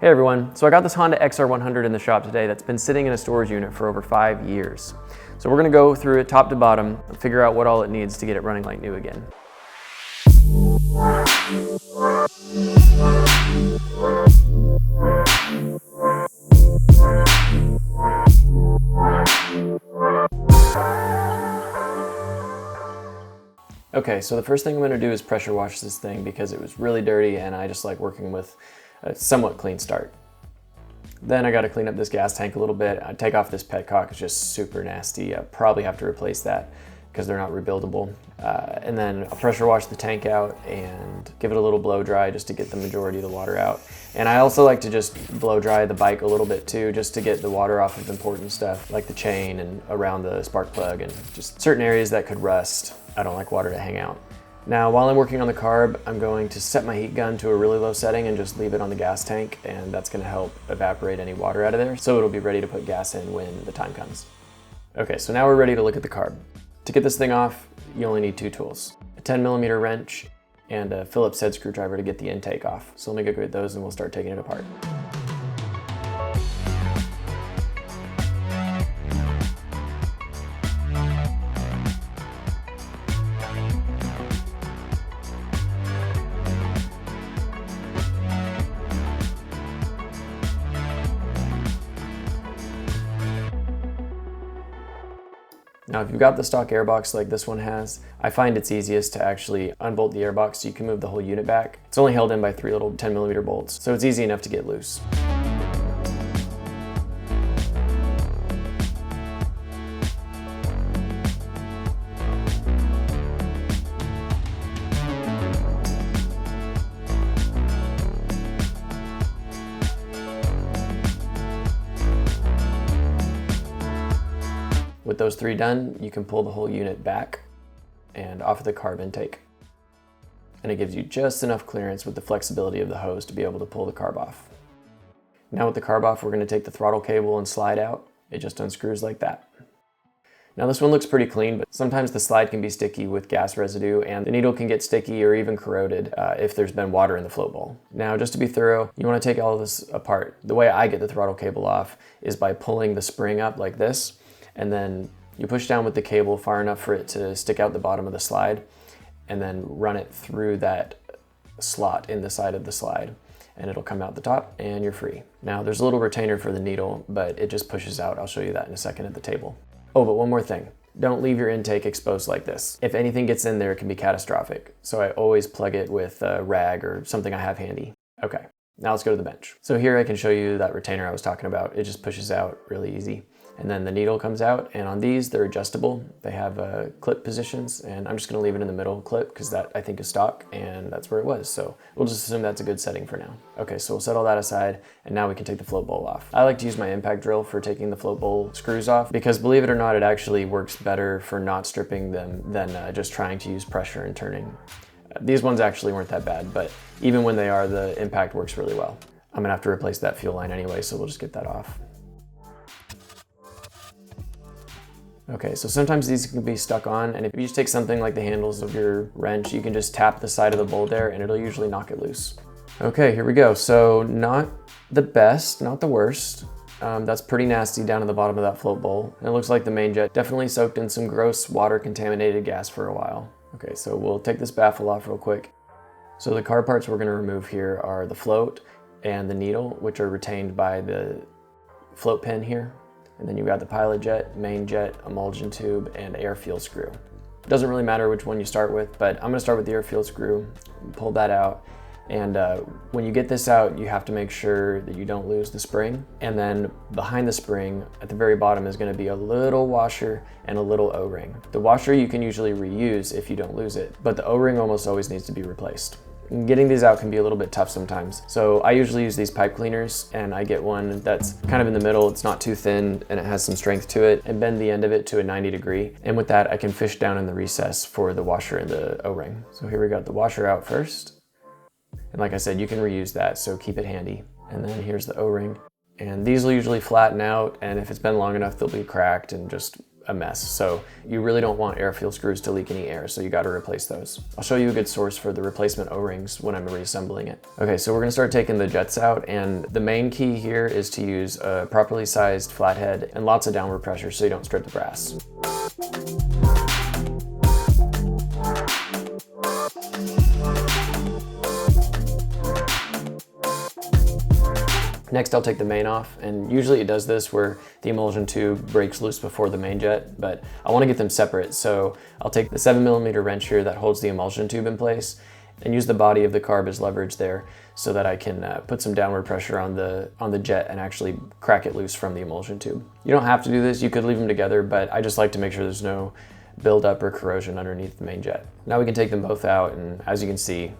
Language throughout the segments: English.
Hey everyone, so I got this Honda XR100 in the shop today that's been sitting in a storage unit for over 5 years. So we're gonna go through it top to bottom and figure out what all it needs to get it running like new again. Okay, so the first thing I'm going to do is pressure wash this thing because it was really dirty and I just like working with a somewhat clean start. Then I got to clean up this gas tank a little bit. I take off this Petcock, it's just super nasty. I probably have to replace that because they're not rebuildable. And then I'll pressure wash the tank out and give it a little blow dry just to get the majority of the water out. And I also like to just blow dry the bike a little bit too, just to get the water off of important stuff like the chain and around the spark plug and just certain areas that could rust. I don't like water to hang out. Now, while I'm working on the carb, I'm going to set my heat gun to a really low setting and just leave it on the gas tank, and that's going to help evaporate any water out of there, so it'll be ready to put gas in when the time comes. Okay, so now we're ready to look at the carb. To get this thing off, you only need 2 tools, a 10mm wrench and a Phillips head screwdriver to get the intake off. So let me go get those and we'll start taking it apart. Now, if you've got the stock airbox like this one has, I find it's easiest to actually unbolt the airbox so you can move the whole unit back. It's only held in by 3 little 10mm bolts, so it's easy enough to get loose. With those 3 done, you can pull the whole unit back and off of the carb intake. And it gives you just enough clearance with the flexibility of the hose to be able to pull the carb off. Now with the carb off, we're going to take the throttle cable and slide out. It just unscrews like that. Now this one looks pretty clean, but sometimes the slide can be sticky with gas residue and the needle can get sticky or even corroded if there's been water in the float bowl. Now just to be thorough, you want to take all of this apart. The way I get the throttle cable off is by pulling the spring up like this, and then you push down with the cable far enough for it to stick out the bottom of the slide, and then run it through that slot in the side of the slide, and it'll come out the top and you're free. Now there's a little retainer for the needle, but it just pushes out. I'll show you that in a second at the table. Oh, but one more thing. Don't leave your intake exposed like this. If anything gets in there, it can be catastrophic. So I always plug it with a rag or something I have handy. Okay, now let's go to the bench. So here I can show you that retainer I was talking about. It just pushes out really easy. And then the needle comes out, and on these, they're adjustable. They have clip positions, and I'm just gonna leave it in the middle clip because that I think is stock, and that's where it was. So we'll just assume that's a good setting for now. Okay, so we'll set all that aside, and now we can take the float bowl off. I like to use my impact drill for taking the float bowl screws off because, believe it or not, it actually works better for not stripping them than just trying to use pressure and turning. These ones actually weren't that bad, but even when they are, the impact works really well. I'm gonna have to replace that fuel line anyway, so we'll just get that off. Okay, so sometimes these can be stuck on, and if you just take something like the handles of your wrench, you can just tap the side of the bowl there and it'll usually knock it loose. Okay, here we go. So not the best, not the worst. That's pretty nasty down at the bottom of that float bowl. And it looks like the main jet definitely soaked in some gross water contaminated gas for a while. Okay, so we'll take this baffle off real quick. So the car parts we're gonna remove here are the float and the needle, which are retained by the float pin here. And then you've got the pilot jet, main jet, emulsion tube, and air fuel screw. It doesn't really matter which one you start with, but I'm gonna start with the air fuel screw, pull that out. And when you get this out, you have to make sure that you don't lose the spring. And then behind the spring, at the very bottom, is gonna be a little washer and a little O-ring. The washer you can usually reuse if you don't lose it, but the O-ring almost always needs to be replaced. Getting these out can be a little bit tough sometimes. So I usually use these pipe cleaners, and I get one that's kind of in the middle. It's not too thin and it has some strength to it, and bend the end of it to a 90°. And with that, I can fish down in the recess for the washer and the O-ring. So here we got the washer out first. And like I said, you can reuse that, so keep it handy. And then here's the O-ring. And these will usually flatten out, and if it's been long enough, they'll be cracked and just a mess. So you really don't want air fuel screws to leak any air, so you got to replace those. I'll show you a good source for the replacement O-rings when I'm reassembling it. Okay, so we're gonna start taking the jets out, and the main key here is to use a properly sized flathead and lots of downward pressure so you don't strip the brass. Next, I'll take the main off, and usually it does this where the emulsion tube breaks loose before the main jet, but I want to get them separate, so I'll take the 7mm wrench here that holds the emulsion tube in place and use the body of the carb as leverage there so that I can put some downward pressure on the jet and actually crack it loose from the emulsion tube. You don't have to do this, you could leave them together, but I just like to make sure there's no buildup or corrosion underneath the main jet. Now we can take them both out, and as you can see,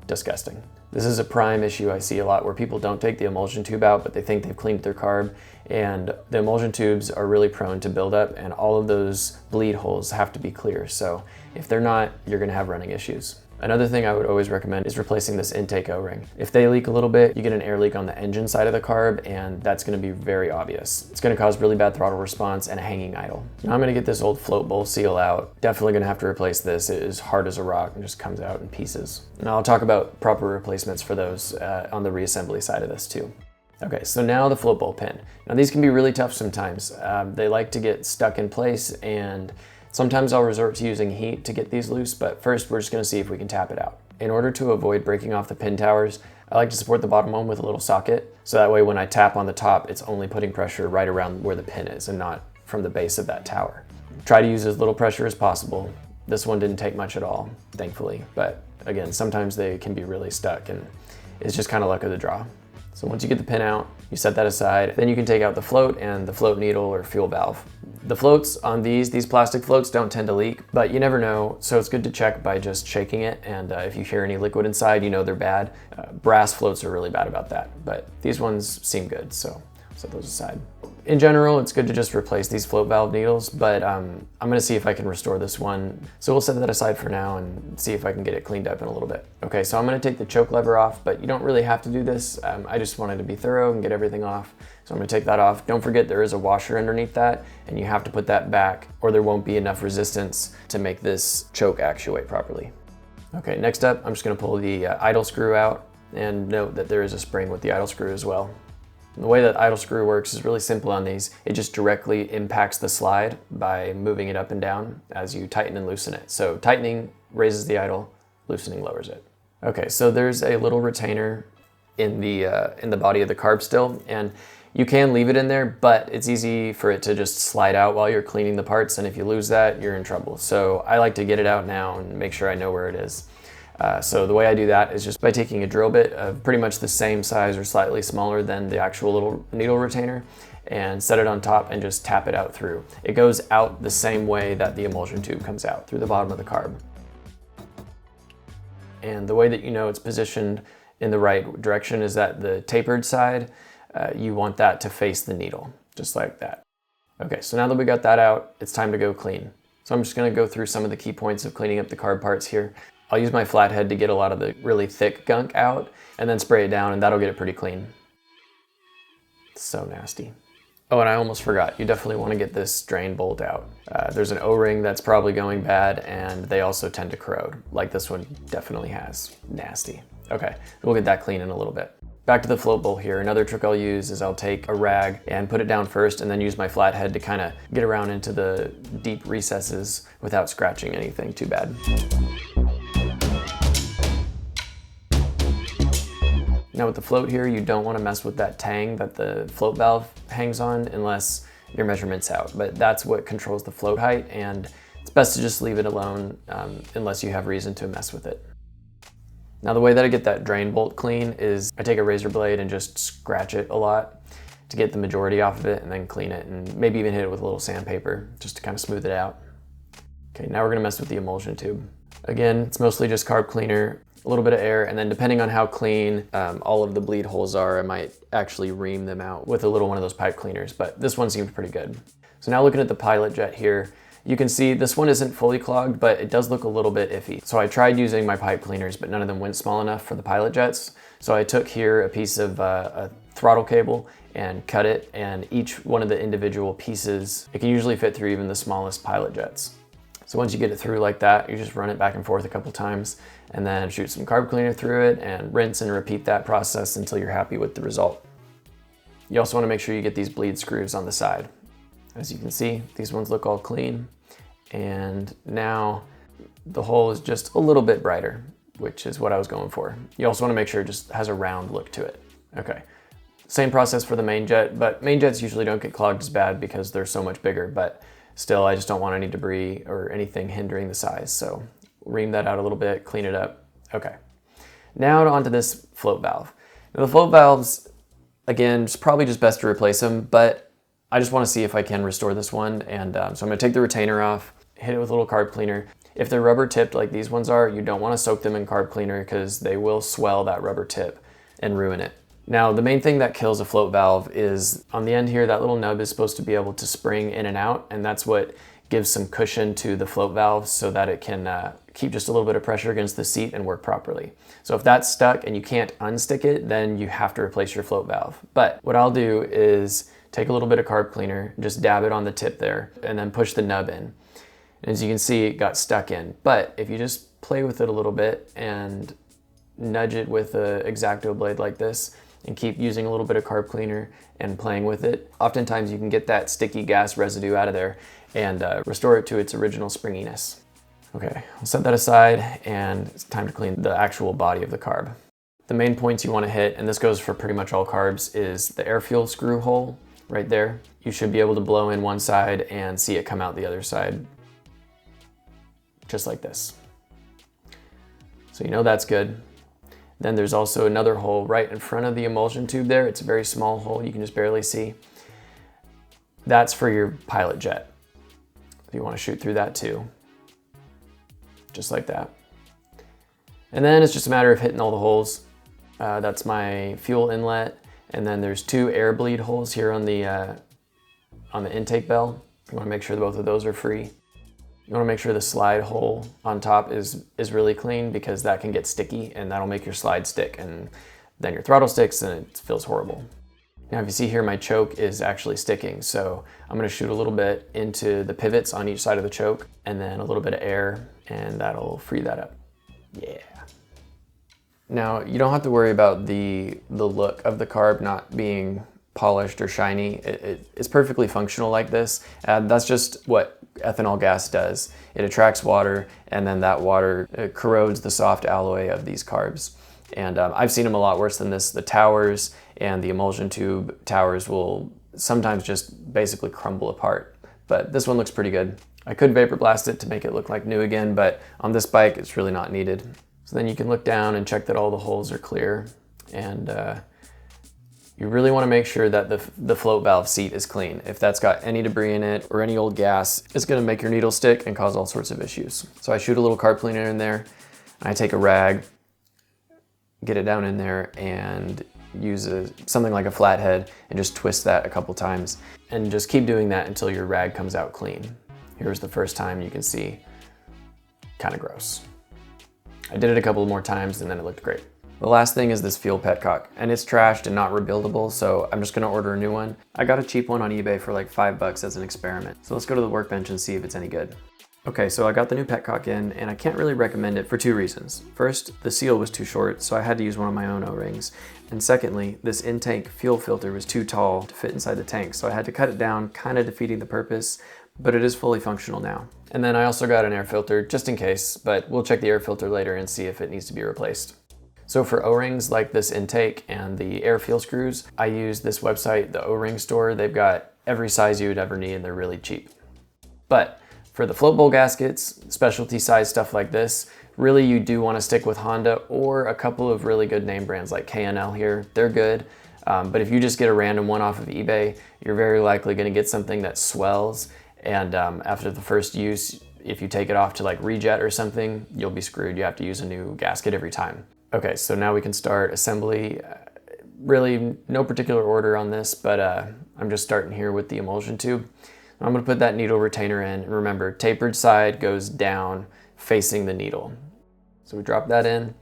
disgusting. This is a prime issue I see a lot where people don't take the emulsion tube out, but they think they've cleaned their carb, and the emulsion tubes are really prone to buildup, and all of those bleed holes have to be clear. So if they're not, you're gonna have running issues. Another thing I would always recommend is replacing this intake O-ring. If they leak a little bit, you get an air leak on the engine side of the carb, and that's gonna be very obvious. It's gonna cause really bad throttle response and a hanging idle. Now I'm gonna get this old float bowl seal out. Definitely gonna have to replace this. It is hard as a rock and just comes out in pieces. And I'll talk about proper replacements for those on the reassembly side of this too. Okay, so now the float bowl pin. Now these can be really tough sometimes. They like to get stuck in place, and sometimes I'll resort to using heat to get these loose, but first we're just gonna see if we can tap it out. In order to avoid breaking off the pin towers, I like to support the bottom one with a little socket, so that way when I tap on the top, it's only putting pressure right around where the pin is and not from the base of that tower. Try to use as little pressure as possible. This one didn't take much at all, thankfully, but again, sometimes they can be really stuck, and it's just kind of luck of the draw. So once you get the pin out, you set that aside, then you can take out the float and the float needle or fuel valve. The floats on these plastic floats don't tend to leak, but you never know, so it's good to check by just shaking it, and if you hear any liquid inside, you know they're bad. Brass floats are really bad about that, but these ones seem good, so set those aside. In general, it's good to just replace these float valve needles, but I'm gonna see if I can restore this one. So we'll set that aside for now and see if I can get it cleaned up in a little bit. Okay, so I'm gonna take the choke lever off, but you don't really have to do this. I just wanted to be thorough and get everything off. So I'm gonna take that off. Don't forget there is a washer underneath that, and you have to put that back or there won't be enough resistance to make this choke actuate properly. Okay, next up, I'm just gonna pull the idle screw out, and note that there is a spring with the idle screw as well. The way that idle screw works is really simple on these. It just directly impacts the slide by moving it up and down as you tighten and loosen it. So tightening raises the idle, loosening lowers it. Okay, so there's a little retainer in the body of the carb still, and you can leave it in there, but it's easy for it to just slide out while you're cleaning the parts, and if you lose that, you're in trouble. So I like to get it out now and make sure I know where it is. So the way I do that is just by taking a drill bit of pretty much the same size or slightly smaller than the actual little needle retainer and set it on top and just tap it out through. It goes out the same way that the emulsion tube comes out, through the bottom of the carb. And the way that you know it's positioned in the right direction is that the tapered side, you want that to face the needle, just like that. Okay, so now that we got that out, it's time to go clean. So I'm just gonna go through some of the key points of cleaning up the carb parts here. I'll use my flathead to get a lot of the really thick gunk out and then spray it down, and that'll get it pretty clean. It's so nasty. Oh, and I almost forgot, you definitely want to get this drain bolt out. There's an O-ring that's probably going bad, and they also tend to corrode, like this one definitely has. Nasty. Okay, we'll get that clean in a little bit. Back to the float bowl here. Another trick I'll use is I'll take a rag and put it down first and then use my flathead to kind of get around into the deep recesses without scratching anything too bad. Now with the float here, you don't want to mess with that tang that the float valve hangs on unless your measurement's out, but that's what controls the float height, and it's best to just leave it alone unless you have reason to mess with it. Now the way that I get that drain bolt clean is I take a razor blade and just scratch it a lot to get the majority off of it and then clean it, and maybe even hit it with a little sandpaper just to kind of smooth it out. Okay, now we're gonna mess with the emulsion tube. Again, it's mostly just carb cleaner, a little bit of air, and then depending on how clean all of the bleed holes are, I might actually ream them out with a little one of those pipe cleaners, but this one seems pretty good. So now looking at the pilot jet here, you can see this one isn't fully clogged, but it does look a little bit iffy. So I tried using my pipe cleaners, but none of them went small enough for the pilot jets. So I took here a piece of a throttle cable and cut it, and each one of the individual pieces, it can usually fit through even the smallest pilot jets. So once you get it through like that, you just run it back and forth a couple times and then shoot some carb cleaner through it and rinse and repeat that process until you're happy with the result. You also want to make sure you get these bleed screws on the side. As you can see, these ones look all clean, and now the hole is just a little bit brighter, which is what I was going for. You also want to make sure it just has a round look to it. Okay, same process for the main jet, but main jets usually don't get clogged as bad because they're so much bigger, but still, I just don't want any debris or anything hindering the size. So ream that out a little bit, clean it up. Okay, now onto this float valve. Now the float valves, again, it's probably just best to replace them, but I just want to see if I can restore this one. And so I'm going to take the retainer off, hit it with a little carb cleaner. If they're rubber tipped like these ones are, you don't want to soak them in carb cleaner because they will swell that rubber tip and ruin it. Now, the main thing that kills a float valve is on the end here, that little nub is supposed to be able to spring in and out, and that's what gives some cushion to the float valve so that it can keep just a little bit of pressure against the seat and work properly. So if that's stuck and you can't unstick it, then you have to replace your float valve. But what I'll do is take a little bit of carb cleaner, just dab it on the tip there, and then push the nub in. And as you can see, it got stuck in. But if you just play with it a little bit and nudge it with an X-Acto blade like this, and keep using a little bit of carb cleaner and playing with it, oftentimes you can get that sticky gas residue out of there and restore it to its original springiness. Okay, I'll set that aside, and it's time to clean the actual body of the carb. The main points you want to hit, and this goes for pretty much all carbs, is the air fuel screw hole right there. You should be able to blow in one side and see it come out the other side, just like this. So you know that's good. Then there's also another hole right in front of the emulsion tube there. It's a very small hole, you can just barely see. That's for your pilot jet. You want to shoot through that too, just like that. And then it's just a matter of hitting all the holes. That's my fuel inlet, and then there's two air bleed holes here on the intake bell. You want to make sure that both of those are free. You want to make sure the slide hole on top is really clean, because that can get sticky and that'll make your slide stick, and then your throttle sticks and it feels horrible. Now if you see here, my choke is actually sticking, so I'm going to shoot a little bit into the pivots on each side of the choke and then a little bit of air, and that'll free that up. Yeah. Now you don't have to worry about the look of the carb not being polished or shiny. It's perfectly functional like this. That's just what ethanol gas does. It attracts water, and then that water corrodes the soft alloy of these carbs. And I've seen them a lot worse than this. The towers and the emulsion tube towers will sometimes just basically crumble apart, but this one looks pretty good. I could vapor blast it to make it look like new again, but on this bike it's really not needed. So then you can look down and check that all the holes are clear, and you really want to make sure that the float valve seat is clean. If that's got any debris in it or any old gas, it's going to make your needle stick and cause all sorts of issues. So I shoot a little carb cleaner in there, and I take a rag, get it down in there, and use something like a flathead and just twist that a couple times, and just keep doing that until your rag comes out clean. Here's the first time. You can see, kind of gross. I did it a couple more times and then it looked great. The last thing is this fuel petcock, and it's trashed and not rebuildable, so I'm just gonna order a new one. I got a cheap one on eBay for like $5 as an experiment. So let's go to the workbench and see if it's any good. Okay, so I got the new petcock in, and I can't really recommend it for two reasons. First, the seal was too short, so I had to use one of my own O-rings. And secondly, this in-tank fuel filter was too tall to fit inside the tank, so I had to cut it down, kind of defeating the purpose, but it is fully functional now. And then I also got an air filter, just in case, but we'll check the air filter later and see if it needs to be replaced. So for O-rings like this intake and the air fuel screws, I use this website, the O-ring store. They've got every size you would ever need, and they're really cheap. But for the float bowl gaskets, specialty size stuff like this, really you do want to stick with Honda or a couple of really good name brands like K&L here. They're good, but if you just get a random one off of eBay, you're very likely going to get something that swells, and after the first use, if you take it off to like rejet or something, you'll be screwed. You have to use a new gasket every time. Okay, so now we can start assembly. Really no particular order on this, but I'm just starting here with the emulsion tube. I'm gonna put that needle retainer in, and remember, tapered side goes down facing the needle. So we drop that in,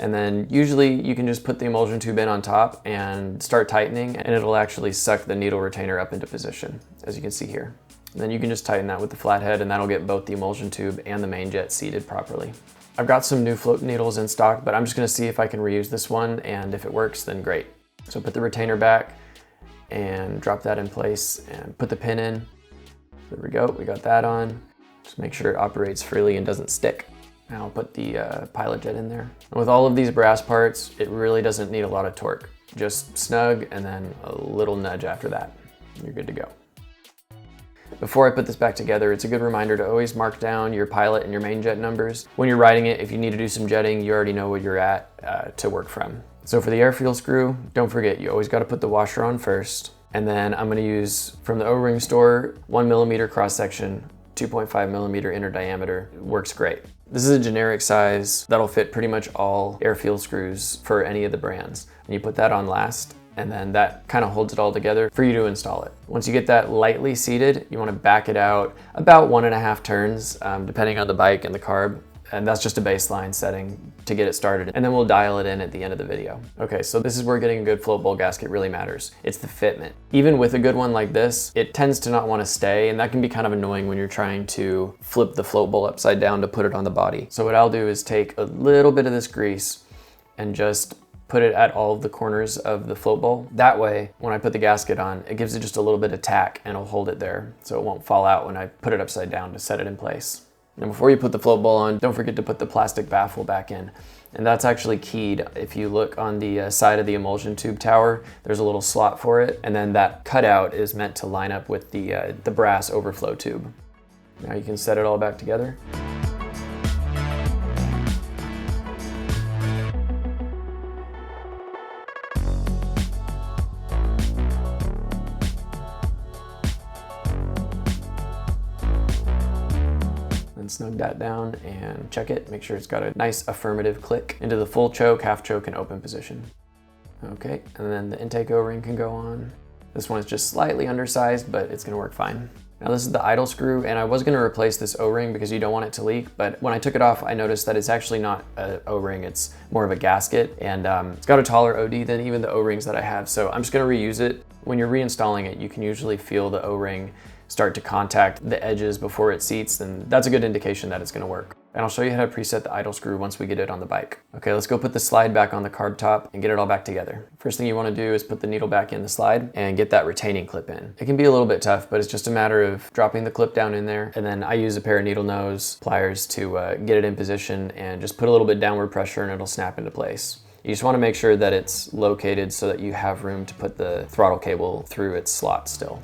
And then usually you can just put the emulsion tube in on top and start tightening, and it'll actually suck the needle retainer up into position, as you can see here. And then you can just tighten that with the flathead, and that'll get both the emulsion tube and the main jet seated properly. I've got some new float needles in stock, but I'm just gonna see if I can reuse this one, and if it works, then great. So put the retainer back and drop that in place and put the pin in. There we go, we got that on. Just make sure it operates freely and doesn't stick. Now I'll put the pilot jet in there. And with all of these brass parts, it really doesn't need a lot of torque. Just snug and then a little nudge after that. You're good to go. Before I put this back together, it's a good reminder to always mark down your pilot and your main jet numbers. When you're riding it, if you need to do some jetting, you already know where you're at to work from. So for the air fuel screw, don't forget, you always got to put the washer on first. And then I'm going to use, from the O-ring store, 1mm cross section, 2.5mm inner diameter. Works great. This is a generic size that'll fit pretty much all air fuel screws for any of the brands. And you put that on last, and then that kind of holds it all together for you to install it. Once you get that lightly seated, you want to back it out about 1.5 turns, depending on the bike and the carb. And that's just a baseline setting to get it started. And then we'll dial it in at the end of the video. Okay, so this is where getting a good float bowl gasket really matters. It's the fitment. Even with a good one like this, it tends to not want to stay, and that can be kind of annoying when you're trying to flip the float bowl upside down to put it on the body. So what I'll do is take a little bit of this grease and just put it at all of the corners of the float bowl. That way, when I put the gasket on, it gives it just a little bit of tack and it'll hold it there so it won't fall out when I put it upside down to set it in place. And before you put the float bowl on, don't forget to put the plastic baffle back in. And that's actually keyed. If you look on the side of the emulsion tube tower, there's a little slot for it. And then that cutout is meant to line up with the brass overflow tube. Now you can set it all back together. Snug that down and check it. Make sure it's got a nice affirmative click into the full choke, half choke, and open position. Okay, and then the intake O-ring can go on. This one is just slightly undersized, but it's gonna work fine. Now this is the idle screw, and I was gonna replace this O-ring because you don't want it to leak, but when I took it off, I noticed that it's actually not an O-ring, it's more of a gasket, and it's got a taller OD than even the O-rings that I have, so I'm just gonna reuse it. When you're reinstalling it, you can usually feel the O-ring start to contact the edges before it seats, and that's a good indication that it's gonna work. And I'll show you how to preset the idle screw once we get it on the bike. Okay, let's go put the slide back on the carb top and get it all back together. First thing you wanna do is put the needle back in the slide and get that retaining clip in. It can be a little bit tough, but it's just a matter of dropping the clip down in there, and then I use a pair of needle nose pliers to get it in position and just put a little bit downward pressure and it'll snap into place. You just wanna make sure that it's located so that you have room to put the throttle cable through its slot still.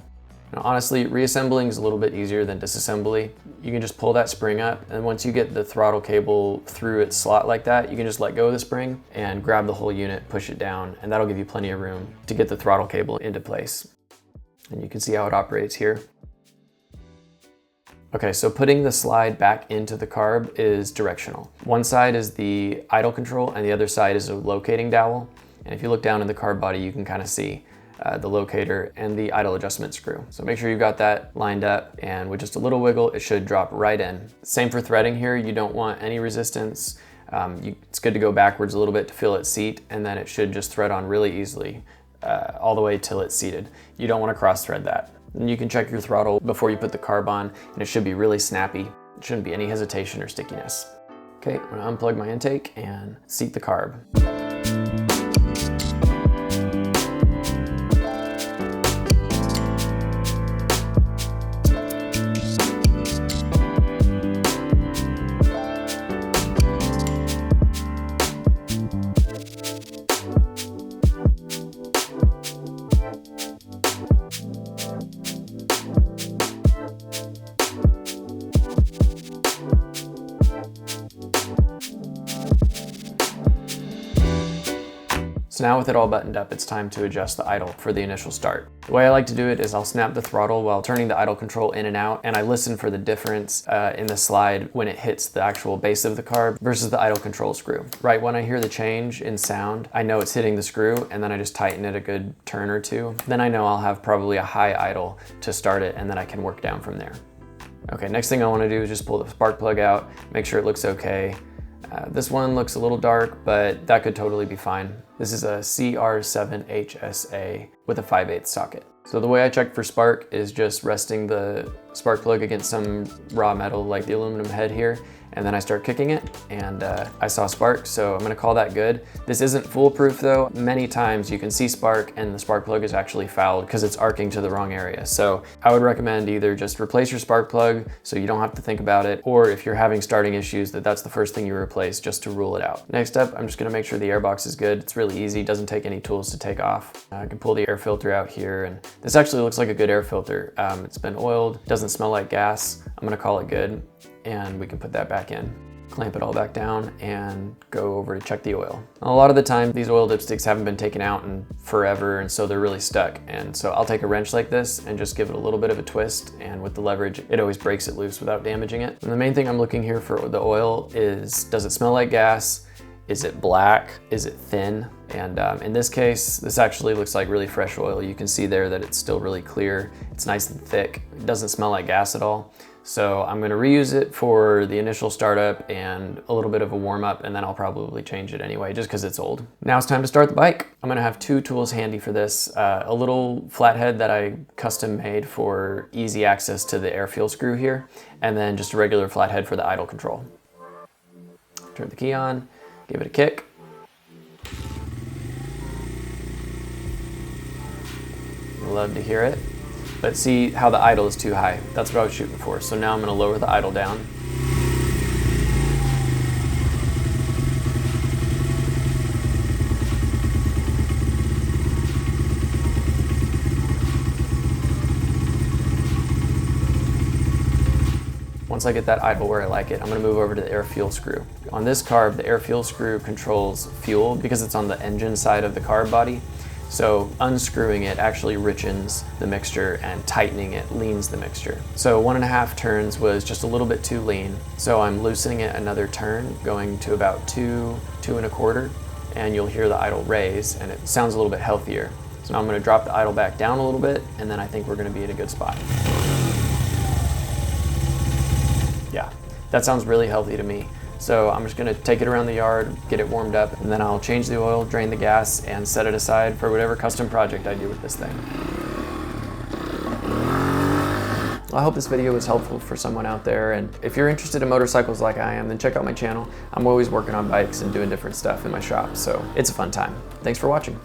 Now, honestly, reassembling is a little bit easier than disassembly. You can just pull that spring up, and once you get the throttle cable through its slot like that, you can just let go of the spring and grab the whole unit, push it down, and that'll give you plenty of room to get the throttle cable into place. And you can see how it operates here. Okay, so putting the slide back into the carb is directional. One side is the idle control, and the other side is a locating dowel. And if you look down in the carb body, you can kind of see the locator and the idle adjustment screw. So make sure you've got that lined up, and with just a little wiggle, it should drop right in. Same for threading here. You don't want any resistance. It's good to go backwards a little bit to feel its seat, and then it should just thread on really easily all the way till it's seated. You don't want to cross thread that. And you can check your throttle before you put the carb on, and it should be really snappy. It shouldn't be any hesitation or stickiness. Okay, I'm gonna unplug my intake and seat the carb. So now with it all buttoned up, it's time to adjust the idle for the initial start. The way I like to do it is I'll snap the throttle while turning the idle control in and out, and I listen for the difference in the slide when it hits the actual base of the carb versus the idle control screw. Right when I hear the change in sound, I know it's hitting the screw, and then I just tighten it a good turn or two. Then I know I'll have probably a high idle to start it, and then I can work down from there. Okay, next thing I want to do is just pull the spark plug out, make sure it looks okay. This one looks a little dark, but that could totally be fine. This is a CR7 HSA with a 5/8 socket. So the way I check for spark is just resting the spark plug against some raw metal like the aluminum head here, and then I start kicking it, and I saw spark, so I'm gonna call that good. This isn't foolproof though. Many times you can see spark and the spark plug is actually fouled because it's arcing to the wrong area. So I would recommend either just replace your spark plug so you don't have to think about it, or if you're having starting issues, that's the first thing you replace just to rule it out. Next up, I'm just gonna make sure the air box is good. It's really easy, doesn't take any tools to take off. I can pull the air filter out here, and this actually looks like a good air filter. It's been oiled, doesn't smell like gas. I'm gonna call it good, and we can put that back in. Clamp it all back down and go over to check the oil. A lot of the time, these oil dipsticks haven't been taken out in forever, and so they're really stuck. And so I'll take a wrench like this and just give it a little bit of a twist, and with the leverage, it always breaks it loose without damaging it. And the main thing I'm looking here for the oil is, does it smell like gas? Is it black? Is it thin? And in this case, this actually looks like really fresh oil. You can see there that it's still really clear. It's nice and thick. It doesn't smell like gas at all. So I'm gonna reuse it for the initial startup and a little bit of a warm up, and then I'll probably change it anyway, just because it's old. Now it's time to start the bike. I'm gonna have two tools handy for this. A little flathead that I custom made for easy access to the air fuel screw here, and then just a regular flathead for the idle control. Turn the key on, give it a kick. Love to hear it. But see how the idle is too high. That's what I was shooting for. So now I'm gonna lower the idle down. Once I get that idle where I like it, I'm gonna move over to the air fuel screw. On this carb, the air fuel screw controls fuel because it's on the engine side of the carb body. So unscrewing it actually richens the mixture, and tightening it leans the mixture. So 1.5 turns was just a little bit too lean. So I'm loosening it another turn, going to about 2.25, and you'll hear the idle raise, and it sounds a little bit healthier. So now I'm gonna drop the idle back down a little bit, and then I think we're gonna be in a good spot. Yeah, that sounds really healthy to me. So I'm just gonna take it around the yard, get it warmed up, and then I'll change the oil, drain the gas, and set it aside for whatever custom project I do with this thing. I hope this video was helpful for someone out there, and if you're interested in motorcycles like I am, then check out my channel. I'm always working on bikes and doing different stuff in my shop, so it's a fun time. Thanks for watching.